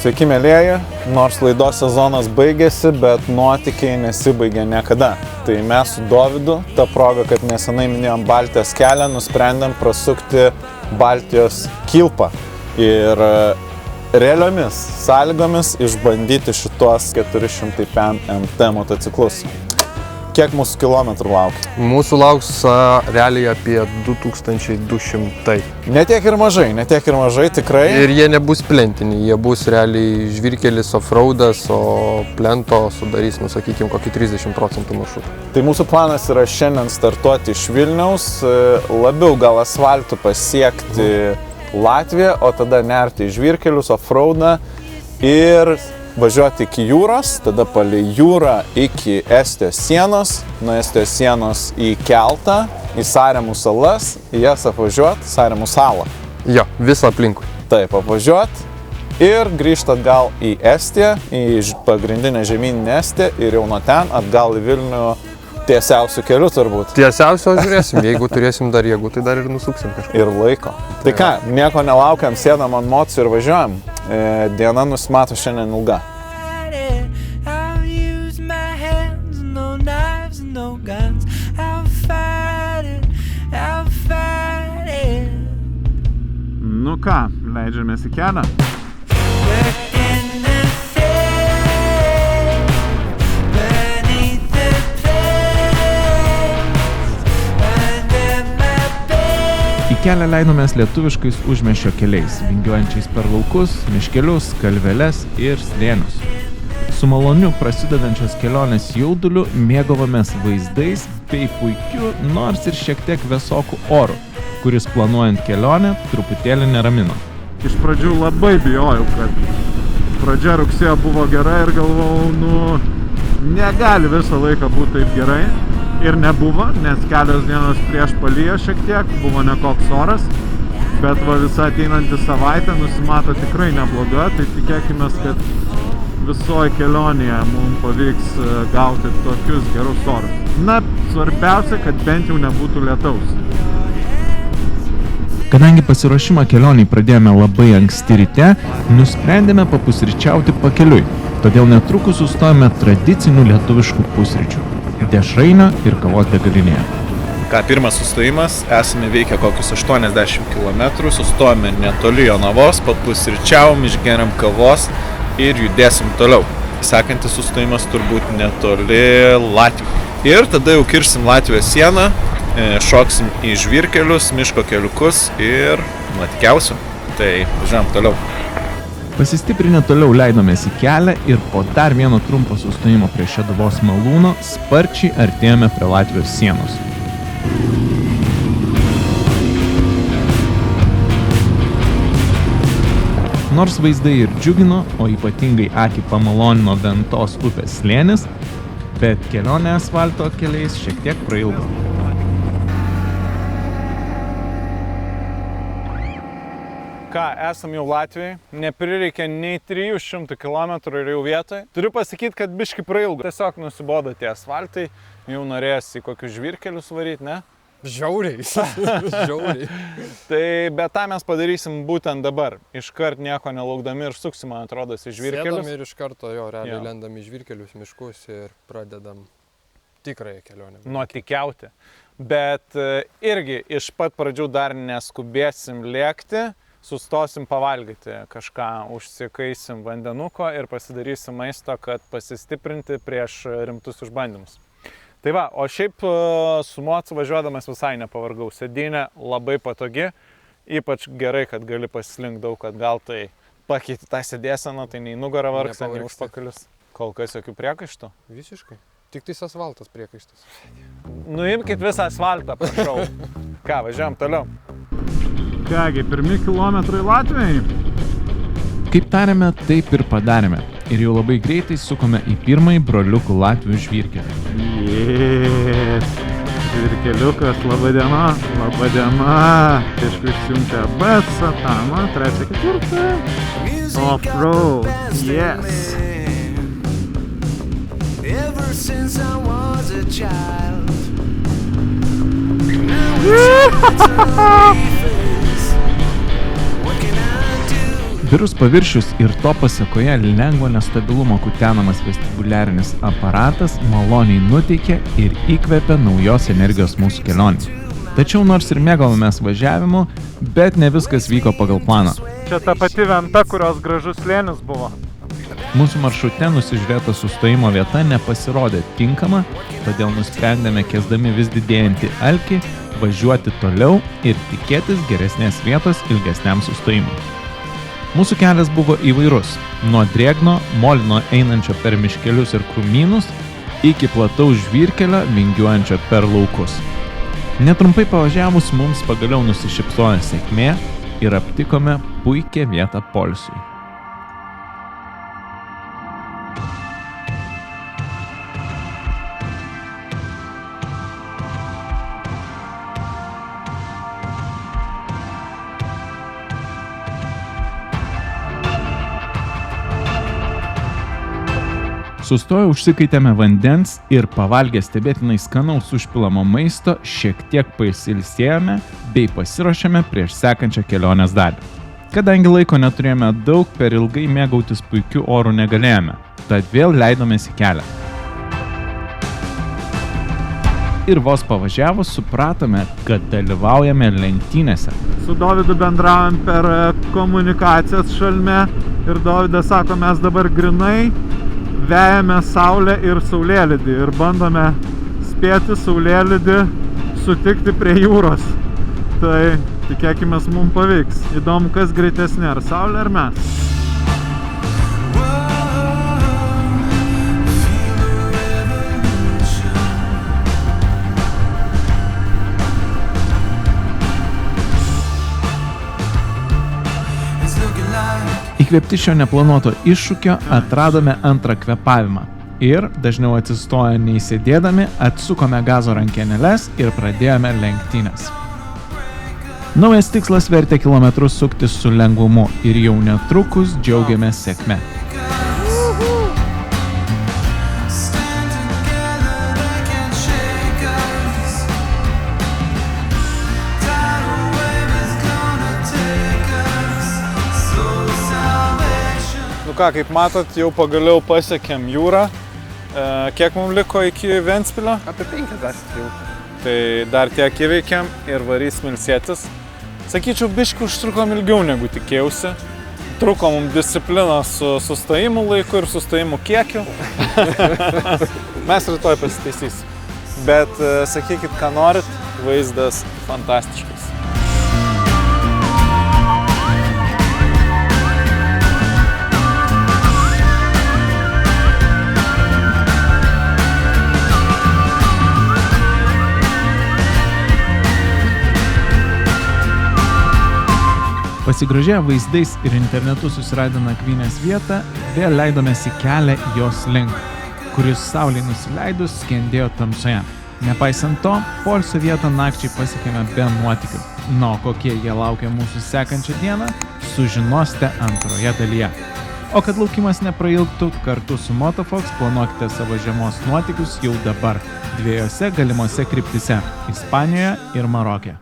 Sveiki, mėlėjai, nors laidos sezonas baigėsi, bet nuotykiai nesibaigia niekada. Tai mes su Dovydu, ta proga, kad nesenai minėjom Baltijos kelią, nusprendėm prasukti Baltijos kilpą ir realiomis sąlygomis išbandyti šitos 405 MT motociklus. Kiek mūsų kilometrų laukia? Mūsų lauks realiai apie 2200. Ne tiek ir mažai, tikrai. Ir jie nebus plentiniai, jie bus realiai žvyrkelis offroadas, o plento sudarys, sakykime, kokį 30% maršrutų. Tai mūsų planas yra šiandien startuoti iš Vilniaus, labiau gal asfaltų pasiekti Latviją, o tada nerti į žvyrkelius, offroadą ir važiuoti iki jūros, tada palei jūrą iki Estijos sienos, nuo Estijos sienos į Keltą, į Saremų salas, į jas apvažiuoti, Saremų salą. Jo, visą aplinkui. Taip, apvažiuoti ir grįžti atgal į Estiją, į pagrindinę žemyninę Estiją ir jau nuo ten atgal į Vilnių tiesiausių kelių turbūt. Tiesiausio žiūrėsim, jeigu turėsim dar jėgų, tai dar ir nusuksim kažką. Ir laiko. Tai ką, nieko nelaukiam, sėdam ant mocijų ir važiuojam. Diena nusimato šiandien ilga. Nu ką, leidžiamės į kelią. Į kelią leidomės lietuviškais užmiesčio keliais, vingiuojančiais per laukus, miškelius, kalveles ir slėnius. Su maloniu prasidedančios kelionės jauduliu mėgavomės vaizdais bei puikiu, nors ir šiek tiek vėsokų oru, kuris planuojant kelionę truputėlį neramino. Iš pradžių labai bijojau, kad pradžia rugsėjo buvo gera ir galvojau, negali visą laiką būti taip gerai. Ir nebuvo, nes kelios dienos prieš palijo šiek tiek, buvo nekoks oras, bet visa ateinanti savaitė nusimato tikrai nebloga, tai tikėkime, kad visoje kelionėje mums pavyks gauti tokius gerus orus. Na, svarbiausia, kad bent jau nebūtų lietaus. Kadangi pasiruošimą kelioniai pradėjome labai anksti ryte, nusprendėme papusryčiauti pakeliui, todėl netrukus sustojome tradicinių lietuviškų pusryčių – dešrainio ir kavos degalinėje. Ką, pirmas sustojimas, esame veikę kokius 80 km, sustojame netoli Jonavos, papusryčiavom, išgeriam kavos ir judėsim toliau. Sekantis sustojimas turbūt netoli Latvijos. Ir tada jau kirsim Latvijos sieną, šoksim į žvyrkelius, miško keliukus ir nuotikiausiu. Tai važiuojam toliau. Pasistiprinę toliau leidomės į kelią ir po dar vieno trumpo sustojimo prie Šeduvos malūno sparčiai artėjome prie Latvijos sienos. Nors vaizdai ir džiugino, o ypatingai akį pamalonino Ventos upės slėnis, bet kelionė asfalto keliais šiek tiek prailgo. Ką, esam jau Latvijai, neprireikė nei 300 km ir jau vietoj. Turiu pasakyti, kad biški prailgo. Tiesiog nusibodo tie asfaltai, jau norės į kokius žvyrkelius varyti, ne? Žiauriai. Žiauriai. Tai bet tą mes padarysim būtent dabar. Iškart nieko nelaukdami ir suksim, man atrodo, į žvyrkelius. Sėdam ir iš karto realiai lendam į žvyrkelius, miškus ir pradedam tikrąją kelionę. Nuotikiauti. Bet irgi iš pat pradžių dar neskubėsim lėkti. Sustosim pavalgyti kažką, užsikaisim vandenuko ir pasidarysim maisto, kad pasistiprinti prieš rimtus išbandymus. Tai va, o šiaip su mocu važiuodamas visai nepavargau. Sėdynė labai patogi, ypač gerai, kad gali pasislinkti daug atgal, tai pakeiti tą sėdėseną, tai nei nugarą vargsta, nei užpakalius. Kol kas jokių priekaištų? Visiškai. Tik tais asfaltas priekaištas. Nuimkit visą asfaltą, prašau. Ką, važiuojam toliau. Kągi, pirmi kilometrai Latvijai. Kaip tarėme, taip ir padarėme. Ir jau labai greitai sukome į pirmąjį broliukų Latvių žvyrkelį. Žvyrkeliukas, laba diena. Aišku, išsiuntė Betsą, Tamą, 3-4. Off-road, yes. Ever since I was a child. Birus paviršius ir to pasekoje lengvo nestabilumo kutenamas vestibuliarinis aparatas maloniai nuteikia ir įkvepia naujos energijos mūsų kelionį. Tačiau nors ir mėgavomės važiavimu, bet ne viskas vyko pagal planą. Čia ta pati venta, kurios gražus slėnis buvo. Mūsų maršrute nusižiūrėta sustojimo vieta nepasirodė tinkama, todėl nusprendėme, kęsdami vis didėjantį alkį, važiuoti toliau ir tikėtis geresnės vietos ilgesniam sustojimui. Mūsų kelias buvo įvairus, nuo drėgno, molino einančio per miškelius ir krūmynus, iki plataus žvyrkelio vingiuojančio per laukus. Netrumpai pavažiavus mums pagaliau nusišypsojo sėkmė ir aptikome puikią vietą poilsiui. Sustoję užsikaitėme vandens ir pavalgę stebėtinai skanaus užpilamo maisto šiek tiek pasilsėjome bei pasiruošėme prieš sekančią kelionės dalį. Kadangi laiko neturėjome daug, per ilgai mėgautis puikiu oru negalėjome, tad vėl leidomės į kelią. Ir vos pavažiavus supratome, kad dalyvaujame lenktynėse. Su Dovydu bendravom per komunikacijas šalme ir Dovydas sako, mes dabar grinai vejame saulę ir saulėlydį ir bandome spėti saulėlydį sutikti prie jūros. Tai tikėkimės mums pavyks. Įdomu, kas greitesnė, ar saulė, ar mes. Įkvėpti šio neplanuoto iššūkio atradome antrą kvėpavimą ir, dažniau atsistoję nei sėdėdami, atsukome gazo rankenėles ir pradėjome lenktynės. Naujas tikslas vertė kilometrus suktis su lengvumu ir jau netrukus džiaugiamės sėkme. Nu ką, kaip matot, jau pagaliau pasiekėm jūrą. Kiek mums liko iki Ventspilio? Apie 50 jau. Tai dar tiek įveikėm ir varysim ilsėtis. Sakyčiau, biškį užtrukom ilgiau negu tikėjausi. Truko mums disciplina su sustojimu laiku ir sustojimu kiekiu. Mes rytoj pasitaisysim. Bet sakykit, ką norit, vaizdas fantastiškas. Pasigrožėję vaizdais ir internetu susiradę nakvynės vietą, vėl leidomės į kelią jos link, kuris saulei nusileidus skendėjo tamsoje. Nepaisant to, poilsio vietą nakčiai pasiekėme be nuotykių. Na, kokie jie laukia mūsų sekančią dieną, sužinosite antroje dalyje. O kad laukimas neprailgtų, kartu su Motofox planuokite savo žiemos nuotykius jau dabar, dviejose galimose kryptise – Ispanijoje ir Maroke.